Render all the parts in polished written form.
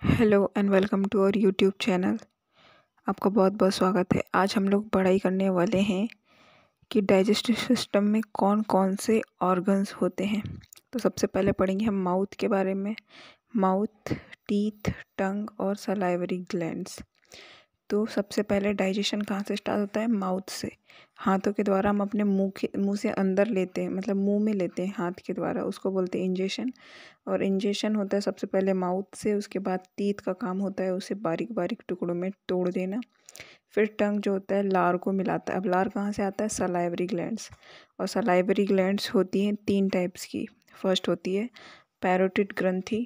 Hello and welcome to our YouTube channel. आपका बहुत बहुत स्वागत है। आज हम लोग पढ़ाई करने वाले हैं कि डाइजेस्टिव सिस्टम में कौन कौन से ऑर्गन्स होते हैं। तो सबसे पहले पढ़ेंगे हम माउथ के बारे में। माउथ, टीथ, टंग और सलाइवरी ग्लैंड्स। तो सबसे पहले डाइजेशन कहाँ से स्टार्ट होता है? माउथ से। हाथों के द्वारा हम अपने मुंह से अंदर लेते हैं, मतलब मुंह में लेते हैं हाथ के द्वारा, उसको बोलते हैं इंजेशन। और इंजेशन होता है सबसे पहले माउथ से। उसके बाद टीथ का काम होता है उसे बारीक बारीक टुकड़ों में तोड़ देना। फिर टंग जो होता है लार को मिलाता है। अब लार कहाँ से आता है? Salivary glands. और सलाइवरी ग्लैंड्स होती हैं 3 टाइप्स की। फर्स्ट होती है पैरोटिड ग्रंथि।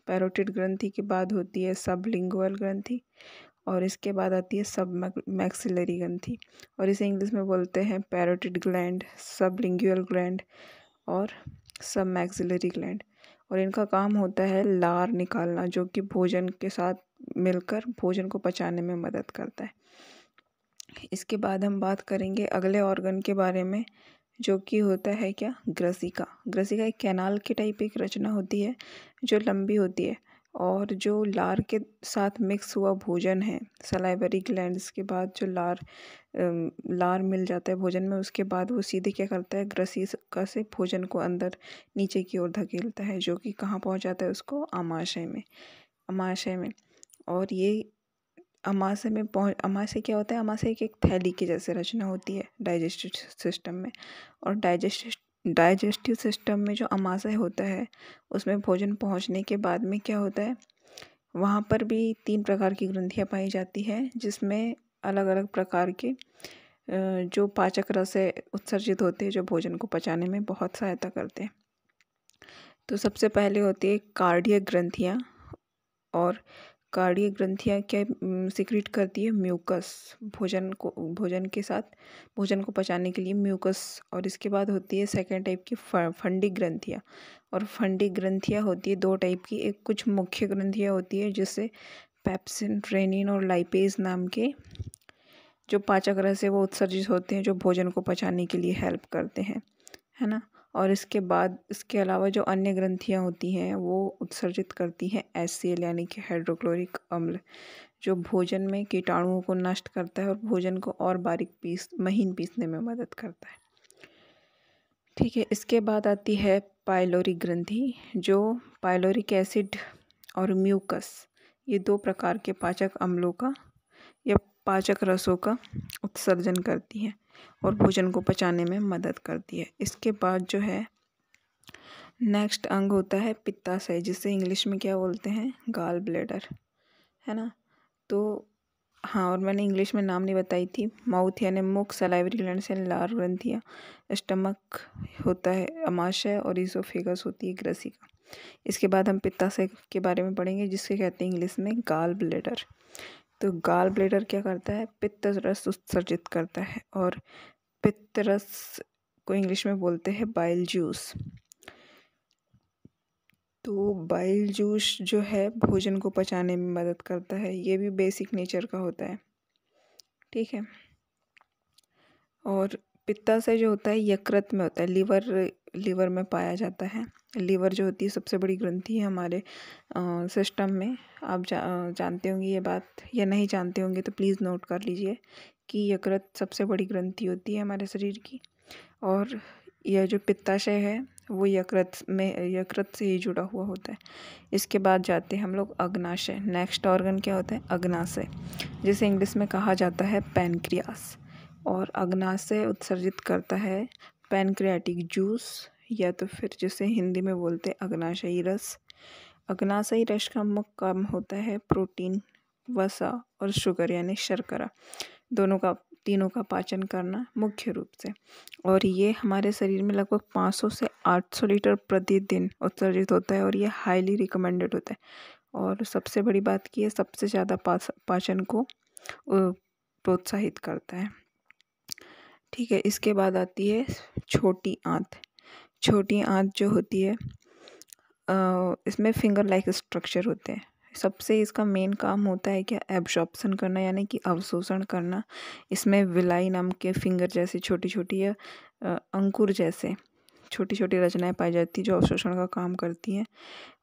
पैरोटिड ग्रंथि के बाद होती है सबलिंगुअल ग्रंथि। और इसके बाद आती है सब मैक्सिलरी ग्रंथि। और इसे इंग्लिश में बोलते हैं पैरोटिड ग्लैंड, सबलिंगुअल ग्लैंड और सब मैक्सिलरी ग्लैंड। और इनका काम होता है लार निकालना, जो कि भोजन के साथ मिलकर भोजन को पचाने में मदद करता है। इसके बाद हम बात करेंगे अगले ऑर्गन के बारे में, जो कि होता है क्या? ग्रसिका। ग्रसिका एक कैनाल के टाइप एक रचना होती है जो लंबी होती है। और जो लार के साथ मिक्स हुआ भोजन है, सलाइवरी ग्लैंड्स के बाद जो लार मिल जाता है भोजन में, उसके बाद वो सीधे क्या करता है? ग्रसिका से भोजन को अंदर नीचे की ओर धकेलता है, जो कि कहाँ पहुँच जाता है? उसको आमाशय में। आमाशय में। और ये अमाशय क्या होता है? अमाशय एक थैली की जैसे रचना होती है डाइजेस्टिव सिस्टम में। और डाइजेस्टिव सिस्टम में जो अमाशय होता है, उसमें भोजन पहुंचने के बाद में क्या होता है? वहाँ पर भी 3 प्रकार की ग्रंथियाँ पाई जाती हैं, जिसमें अलग अलग प्रकार के जो पाचक रस है उत्सर्जित होते हैं, जो भोजन को पचाने में बहुत सहायता करते हैं। तो सबसे पहले होती है कार्डियक ग्रंथियाँ। और कार्डियक ग्रंथियाँ क्या सिक्रीट करती है? म्यूकस। भोजन के साथ भोजन को पचाने के लिए म्यूकस। और इसके बाद होती है सेकेंड टाइप की फंडिक ग्रंथियाँ। और फंडिक ग्रंथियाँ होती है 2 टाइप की। एक कुछ मुख्य ग्रंथियाँ होती है, जिससे पेप्सिन, रेनिन और लाइपेज नाम के जो पाचक रस है वो उत्सर्जित होते हैं, जो भोजन को पचाने के लिए हेल्प करते हैं, है ना। और इसके बाद इसके अलावा जो अन्य ग्रंथियाँ होती हैं वो उत्सर्जित करती हैं HCl, यानी कि हाइड्रोक्लोरिक अम्ल, जो भोजन में कीटाणुओं को नष्ट करता है और भोजन को और महीन पीसने में मदद करता है। ठीक है। इसके बाद आती है पाइलोरी ग्रंथि, जो पाइलोरिक एसिड और म्यूकस, ये 2 प्रकार के पाचक अम्लों का या पाचक रसों का उत्सर्जन करती है और भोजन को पचाने में मदद करती है। इसके बाद जो है नेक्स्ट अंग होता है पित्ताशय, जिसे इंग्लिश में क्या बोलते हैं? गाल ब्लैडर, है ना। तो हाँ, और मैंने इंग्लिश में नाम नहीं बताई थी। माउथ यानी मुख, सलाइवरी ग्लैंड्स यानी लार ग्रंथियाँ, स्टमक होता है अमाशय और इसोफेगस होती है ग्रसिका। इसके बाद हम पित्ताशय के बारे में पढ़ेंगे, जिसके कहते हैं इंग्लिश में गाल ब्लैडर। तो गाल ब्लैडर क्या करता है? पित्त रस उत्सर्जित करता है। और पित्त रस को इंग्लिश में बोलते हैं बाइल जूस। तो बाइल जूस जो है भोजन को पचाने में मदद करता है। ये भी बेसिक नेचर का होता है, ठीक है। और पित्ताशय जो होता है यकृत में होता है, लीवर में पाया जाता है। लीवर जो होती है सबसे बड़ी ग्रंथि है हमारे सिस्टम में। आप जानते होंगे ये बात, या नहीं जानते होंगे तो प्लीज़ नोट कर लीजिए कि यकृत सबसे बड़ी ग्रंथि होती है हमारे शरीर की। और यह जो पित्ताशय है वो यकृत से ही जुड़ा हुआ होता है। इसके बाद जाते हैं हम लोग अग्नाशय। नेक्स्ट ऑर्गन क्या होता है? अग्नाशय, जिसे इंग्लिश में कहा जाता है पैनक्रियास। और अग्नाशय उत्सर्जित करता है पैनक्रियाटिक जूस, या तो फिर जिसे हिंदी में बोलते हैं अग्नाशयी रस। अग्नाशयी रस का मुख्य काम होता है प्रोटीन, वसा और शुगर यानी शर्करा, तीनों का पाचन करना मुख्य रूप से। और ये हमारे शरीर में लगभग 500 से 800 लीटर प्रतिदिन उत्सर्जित होता है, और ये हाईली रिकमेंडेड होता है। और सबसे बड़ी बात की है, सबसे ज़्यादा पाचन को प्रोत्साहित करता है, ठीक है। इसके बाद आती है छोटी आंत। छोटी आंत जो होती है इसमें फिंगर लाइक स्ट्रक्चर होते हैं। सबसे इसका मेन काम होता है क्या? एब्जॉर्प्शन करना, यानी कि अवशोषण करना। इसमें विलाई नाम के फिंगर जैसे छोटी छोटी या अंकुर जैसे छोटी छोटी रचनाएं पाई जाती हैं जो अवशोषण का काम करती हैं,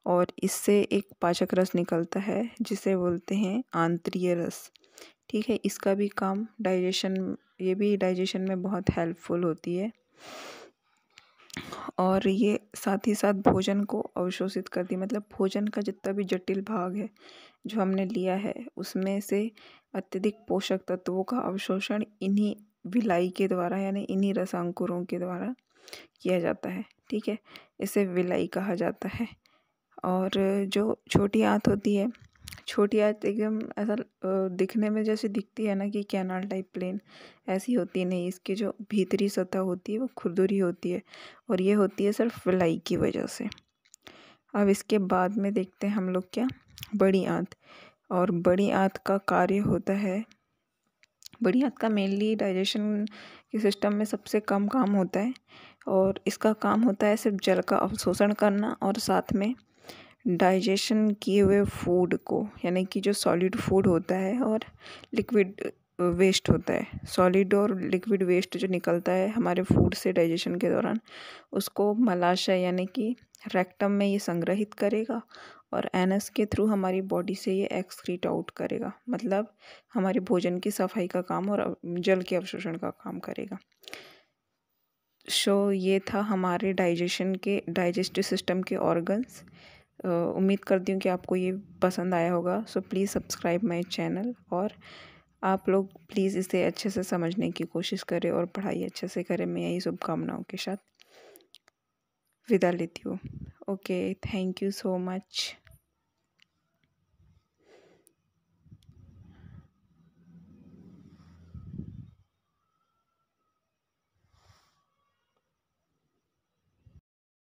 और इससे एक पाचक रस निकलता है जिसे बोलते हैं आंत्रीय रस। ठीक है, इसका भी काम डाइजेशन, ये भी डाइजेशन में बहुत हेल्पफुल होती है, और ये साथ ही साथ भोजन को अवशोषित करती है। मतलब भोजन का जितना भी जटिल भाग है जो हमने लिया है, उसमें से अत्यधिक पोषक तत्वों का अवशोषण इन्हीं विलाई के द्वारा, यानी इन्हीं रसांकुरों के द्वारा किया जाता है। ठीक है, इसे विलाई कहा जाता है। और जो छोटी आंत होती है, छोटी आंत एकदम ऐसा दिखने में जैसे दिखती है ना कि कैनाल टाइप प्लेन, ऐसी होती नहीं। इसकी जो भीतरी सतह होती है वो खुरदुरी होती है, और ये होती है सिर्फ विलाई की वजह से। अब इसके बाद में देखते हैं हम लोग क्या, बड़ी आंत। और बड़ी आंत का कार्य होता है, बड़ी आंत का मेनली डाइजेशन के सिस्टम में सबसे कम काम होता है, और इसका काम होता है सिर्फ जल का अवशोषण करना, और साथ में डाइजेशन किए हुए फूड को, यानी कि जो सॉलिड फूड होता है और लिक्विड वेस्ट होता है, सॉलिड और लिक्विड वेस्ट जो निकलता है हमारे फूड से डाइजेशन के दौरान, उसको मलाशय यानी कि रेक्टम में ये संग्रहित करेगा, और एनस के थ्रू हमारी बॉडी से ये एक्सक्रीट आउट करेगा। मतलब हमारे भोजन की सफाई का काम और जल के अवशोषण का काम करेगा। ये था हमारे डाइजेस्टिव सिस्टम के ऑर्गन्स। उम्मीद करती हूँ कि आपको ये पसंद आया होगा। So please subscribe my channel, और आप लोग प्लीज़ इसे अच्छे से समझने की कोशिश करें और पढ़ाई अच्छे से करें। मैं यही शुभकामनाओं के साथ विदा लेती हूँ। Okay, thank you so much.